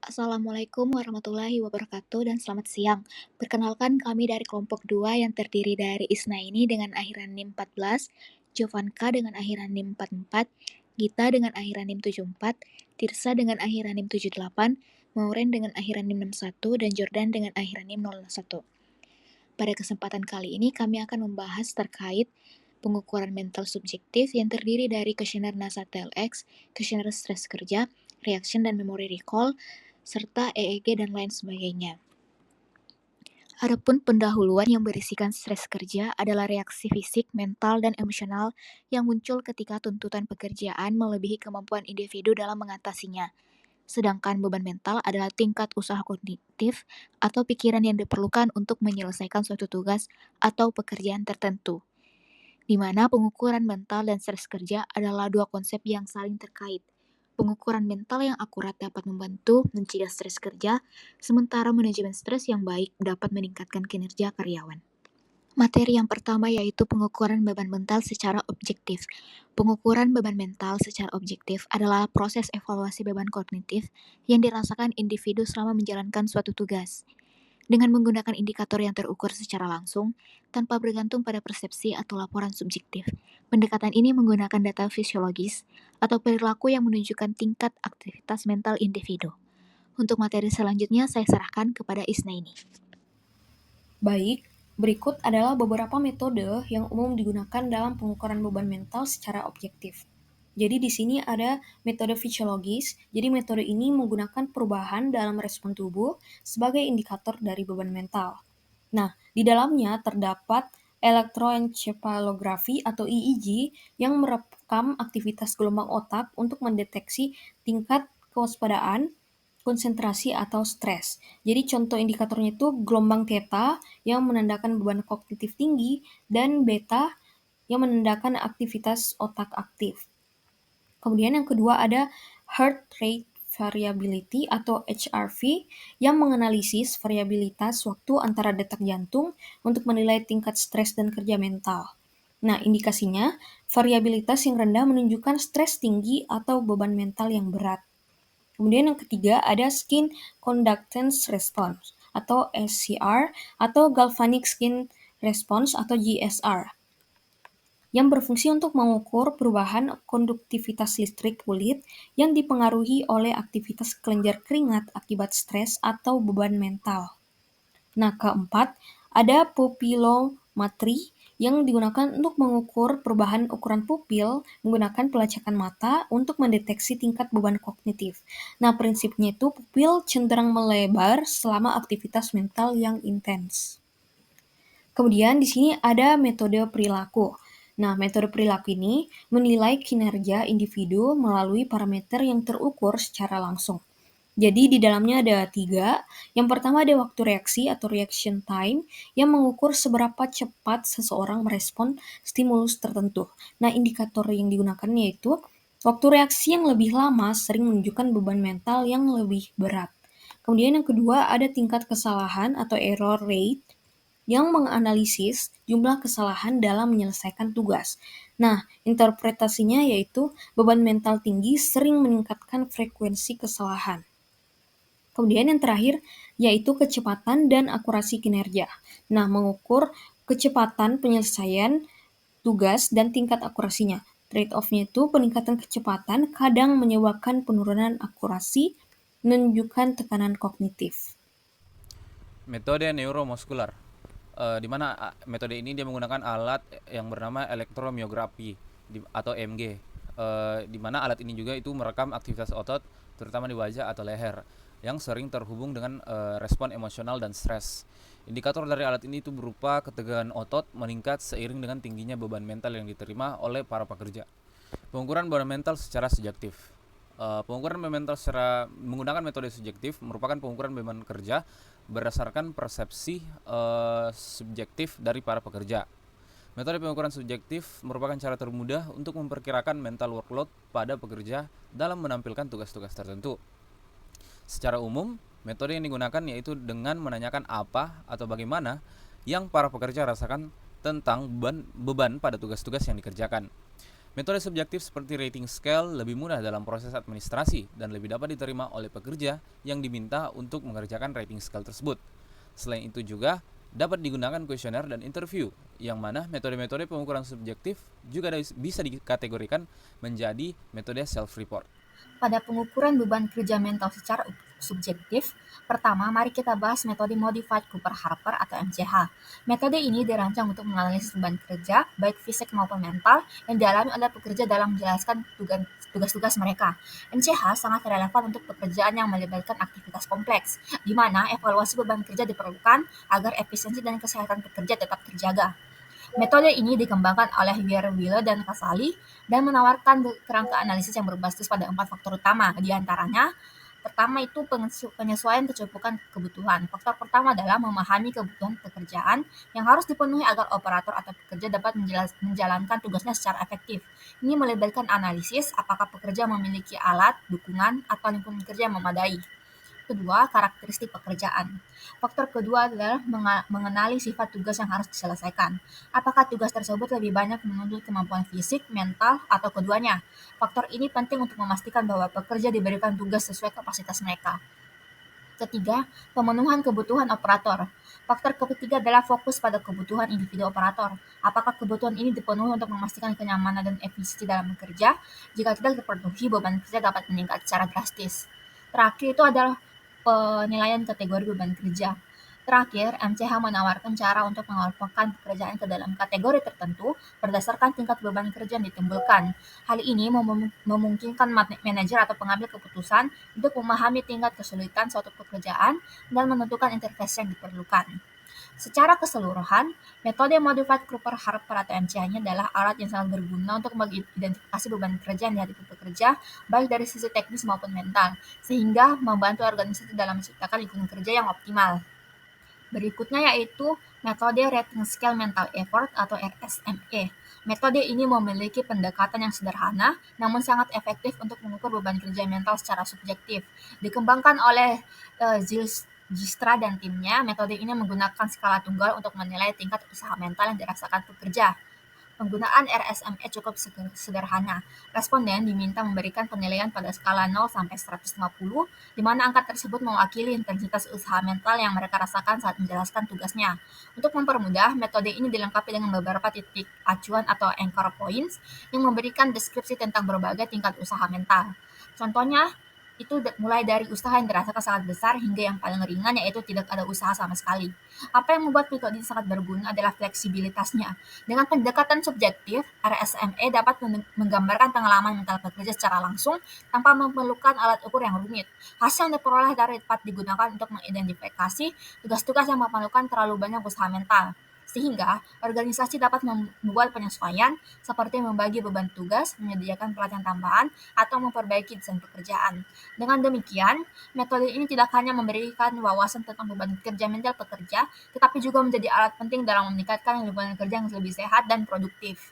Assalamualaikum warahmatullahi wabarakatuh dan selamat siang. Perkenalkan kami dari kelompok 2 yang terdiri dari Isnaini dengan akhiran NIM 14, Jovanka dengan akhiran NIM 44, Gita dengan akhiran NIM 74, Tirsa dengan akhiran NIM 78, Mauren dengan akhiran NIM 61, dan Jordan dengan akhiran NIM 01. Pada kesempatan kali ini kami akan membahas terkait pengukuran mental subjektif yang terdiri dari kuesioner NASA TLX, kuesioner stres kerja, reaction dan memory recall, serta EEG dan lain sebagainya. Adapun pendahuluan yang berisikan stres kerja adalah reaksi fisik, mental, dan emosional yang muncul ketika tuntutan pekerjaan melebihi kemampuan individu dalam mengatasinya. Sedangkan beban mental adalah tingkat usaha kognitif atau pikiran yang diperlukan untuk menyelesaikan suatu tugas atau pekerjaan tertentu, di mana pengukuran mental dan stres kerja adalah dua konsep yang saling terkait. Pengukuran mental yang akurat dapat membantu mencegah stres kerja, sementara manajemen stres yang baik dapat meningkatkan kinerja karyawan. Materi yang pertama yaitu pengukuran beban mental secara objektif. Pengukuran beban mental secara objektif adalah proses evaluasi beban kognitif yang dirasakan individu selama menjalankan suatu tugas, dengan menggunakan indikator yang terukur secara langsung, tanpa bergantung pada persepsi atau laporan subjektif. Pendekatan ini menggunakan data fisiologis atau perilaku yang menunjukkan tingkat aktivitas mental individu. Untuk materi selanjutnya, saya serahkan kepada Isnaini. Baik, berikut adalah beberapa metode yang umum digunakan dalam pengukuran beban mental secara objektif. Jadi di sini ada metode fisiologis. Jadi metode ini menggunakan perubahan dalam respon tubuh sebagai indikator dari beban mental. Nah, di dalamnya terdapat elektroencephalografi atau EEG yang merekam aktivitas gelombang otak untuk mendeteksi tingkat kewaspadaan, konsentrasi, atau stres. Jadi contoh indikatornya itu gelombang theta yang menandakan beban kognitif tinggi dan beta yang menandakan aktivitas otak aktif. Kemudian yang kedua ada heart rate variability atau HRV yang menganalisis variabilitas waktu antara detak jantung untuk menilai tingkat stres dan kerja mental. Nah, indikasinya variabilitas yang rendah menunjukkan stres tinggi atau beban mental yang berat. Kemudian yang ketiga ada skin conductance response atau SCR atau galvanic skin response atau GSR yang berfungsi untuk mengukur perubahan konduktivitas listrik kulit yang dipengaruhi oleh aktivitas kelenjar keringat akibat stres atau beban mental. Nah, keempat, ada pupilometri yang digunakan untuk mengukur perubahan ukuran pupil menggunakan pelacakan mata untuk mendeteksi tingkat beban kognitif. Nah, prinsipnya itu pupil cenderung melebar selama aktivitas mental yang intens. Kemudian di sini ada metode perilaku. Nah, metode perilaku ini menilai kinerja individu melalui parameter yang terukur secara langsung. Jadi di dalamnya ada 3. Yang pertama ada waktu reaksi atau reaction time yang mengukur seberapa cepat seseorang merespon stimulus tertentu. Nah, indikator yang digunakan yaitu waktu reaksi yang lebih lama sering menunjukkan beban mental yang lebih berat. Kemudian yang kedua ada tingkat kesalahan atau error rate yang menganalisis jumlah kesalahan dalam menyelesaikan tugas. Nah, interpretasinya yaitu beban mental tinggi sering meningkatkan frekuensi kesalahan. Kemudian yang terakhir yaitu kecepatan dan akurasi kinerja. Nah, mengukur kecepatan penyelesaian tugas dan tingkat akurasinya. Trade-off-nya itu peningkatan kecepatan kadang menyebabkan penurunan akurasi, menunjukkan tekanan kognitif. Metode neuromuskular, di mana metode ini dia menggunakan alat yang bernama elektromiografi atau EMG, di mana alat ini juga itu merekam aktivitas otot terutama di wajah atau leher yang sering terhubung dengan respon emosional dan stres. Indikator dari alat ini itu berupa ketegangan otot meningkat seiring dengan tingginya beban mental yang diterima oleh para pekerja. Pengukuran beban mental secara subjektif. Pengukuran beban mental secara menggunakan metode subjektif merupakan pengukuran beban kerja berdasarkan persepsi subjektif dari para pekerja. Metode pengukuran subjektif merupakan cara termudah untuk memperkirakan mental workload pada pekerja dalam menampilkan tugas-tugas tertentu. Secara umum, metode yang digunakan yaitu dengan menanyakan apa atau bagaimana yang para pekerja rasakan tentang beban pada tugas-tugas yang dikerjakan. Metode subjektif seperti rating scale lebih mudah dalam proses administrasi dan lebih dapat diterima oleh pekerja yang diminta untuk mengerjakan rating scale tersebut. Selain itu juga dapat digunakan kuesioner dan interview, yang mana metode-metode pengukuran subjektif juga bisa dikategorikan menjadi metode self-report. Pada pengukuran beban kerja mental secara subjektif, pertama mari kita bahas metode Modified Cooper-Harper atau MCH. Metode ini dirancang untuk menganalisis beban kerja, baik fisik maupun mental, yang dialami oleh pekerja dalam menjelaskan tugas-tugas mereka. MCH sangat relevan untuk pekerjaan yang melibatkan aktivitas kompleks, di mana evaluasi beban kerja diperlukan agar efisiensi dan kesehatan pekerja tetap terjaga. Metode ini dikembangkan oleh Wille dan Casali dan menawarkan kerangka analisis yang berbasis pada 4 faktor utama. Di antaranya, pertama itu penyesuaian kecukupan kebutuhan. Faktor pertama adalah memahami kebutuhan pekerjaan yang harus dipenuhi agar operator atau pekerja dapat menjalankan tugasnya secara efektif. Ini melibatkan analisis apakah pekerja memiliki alat, dukungan, atau lingkungan kerja yang memadai. Kedua, karakteristik pekerjaan. Faktor kedua adalah mengenali sifat tugas yang harus diselesaikan. Apakah tugas tersebut lebih banyak menuntut kemampuan fisik, mental, atau keduanya? Faktor ini penting untuk memastikan bahwa pekerja diberikan tugas sesuai kapasitas mereka. Ketiga, pemenuhan kebutuhan operator. Faktor ketiga adalah fokus pada kebutuhan individu operator. Apakah kebutuhan ini dipenuhi untuk memastikan kenyamanan dan efisiensi dalam bekerja? Jika tidak terpenuhi, beban kerja dapat meningkat secara drastis. Terakhir itu adalah penilaian kategori beban kerja. Terakhir, MCH menawarkan cara untuk mengelompokkan pekerjaan ke dalam kategori tertentu berdasarkan tingkat beban kerja yang ditimbulkan. Hal ini memungkinkan manajer atau pengambil keputusan untuk memahami tingkat kesulitan suatu pekerjaan dan menentukan intervensi yang diperlukan. Secara keseluruhan, metode Modified Cooper-Harper atau MCH-nya adalah alat yang sangat berguna untuk mengidentifikasi beban kerja yang dihadapi pekerja, baik dari sisi teknis maupun mental, sehingga membantu organisasi dalam menciptakan lingkungan kerja yang optimal. Berikutnya yaitu metode Rating Scale Mental Effort atau RSME. Metode ini memiliki pendekatan yang sederhana namun sangat efektif untuk mengukur beban kerja mental secara subjektif. Dikembangkan oleh Gistra dan timnya, metode ini menggunakan skala tunggal untuk menilai tingkat usaha mental yang dirasakan pekerja. Penggunaan RSME cukup sederhana. Responden diminta memberikan penilaian pada skala 0 sampai 150, di mana angka tersebut mewakili intensitas usaha mental yang mereka rasakan saat menjelaskan tugasnya. Untuk mempermudah, metode ini dilengkapi dengan beberapa titik acuan atau anchor points yang memberikan deskripsi tentang berbagai tingkat usaha mental. Contohnya, itu mulai dari usaha yang dirasakan sangat besar hingga yang paling ringan yaitu tidak ada usaha sama sekali. Apa yang membuat metode ini sangat berguna adalah fleksibilitasnya. Dengan pendekatan subjektif, RSME dapat menggambarkan pengalaman mental pekerja secara langsung tanpa memerlukan alat ukur yang rumit. Hasil yang diperoleh dapat digunakan untuk mengidentifikasi tugas-tugas yang memerlukan terlalu banyak usaha mental. Sehingga, organisasi dapat membuat penyesuaian seperti membagi beban tugas, menyediakan pelatihan tambahan, atau memperbaiki desain pekerjaan. Dengan demikian, metode ini tidak hanya memberikan wawasan tentang beban kerja mental pekerja, tetapi juga menjadi alat penting dalam meningkatkan lingkungan kerja yang lebih sehat dan produktif.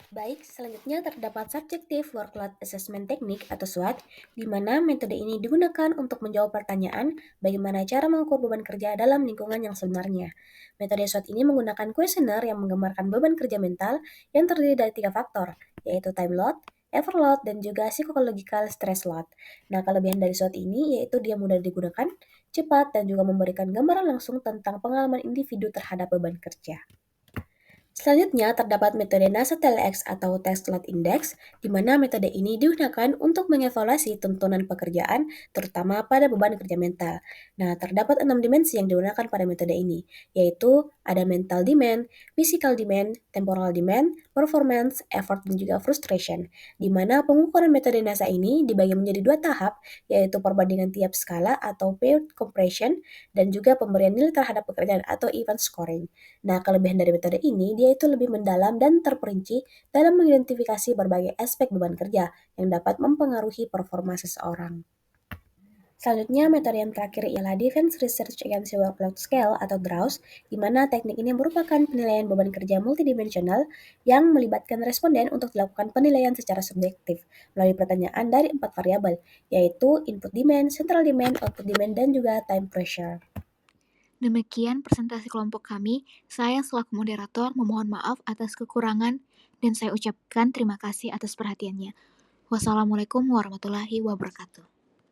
Baik, selanjutnya terdapat Subjective Workload Assessment Technique atau SWOT, di mana metode ini digunakan untuk menjawab pertanyaan bagaimana cara mengukur beban kerja dalam lingkungan yang sebenarnya. Metode SWOT ini menggunakan kuesioner yang menggambarkan beban kerja mental yang terdiri dari 3 faktor, yaitu time load, effort load, dan juga psychological stress load. Nah, kelebihan dari SWOT ini yaitu dia mudah digunakan, cepat, dan juga memberikan gambaran langsung tentang pengalaman individu terhadap beban kerja. Selanjutnya, terdapat metode NASA TLX atau Task Load Index, di mana metode ini digunakan untuk mengevaluasi tuntunan pekerjaan, terutama pada beban kerja mental. Nah, terdapat 6 dimensi yang digunakan pada metode ini, yaitu ada mental demand, physical demand, temporal demand, performance, effort, dan juga frustration, di mana pengukuran metode NASA ini dibagi menjadi 2 tahap, yaitu perbandingan tiap skala atau paired compression, dan juga pemberian nilai terhadap pekerjaan atau event scoring. Nah, kelebihan dari metode ini, dia itu lebih mendalam dan terperinci dalam mengidentifikasi berbagai aspek beban kerja yang dapat mempengaruhi performa seseorang. Selanjutnya, metode yang terakhir ialah Defense Research Against Workload Scale atau DRAWS, di mana teknik ini merupakan penilaian beban kerja multidimensional yang melibatkan responden untuk dilakukan penilaian secara subjektif melalui pertanyaan dari 4 variabel, yaitu input demand, central demand, output demand, dan juga time pressure. Demikian presentasi kelompok kami. Saya selaku moderator memohon maaf atas kekurangan. Dan saya ucapkan terima kasih atas perhatiannya. Wassalamualaikum warahmatullahi wabarakatuh.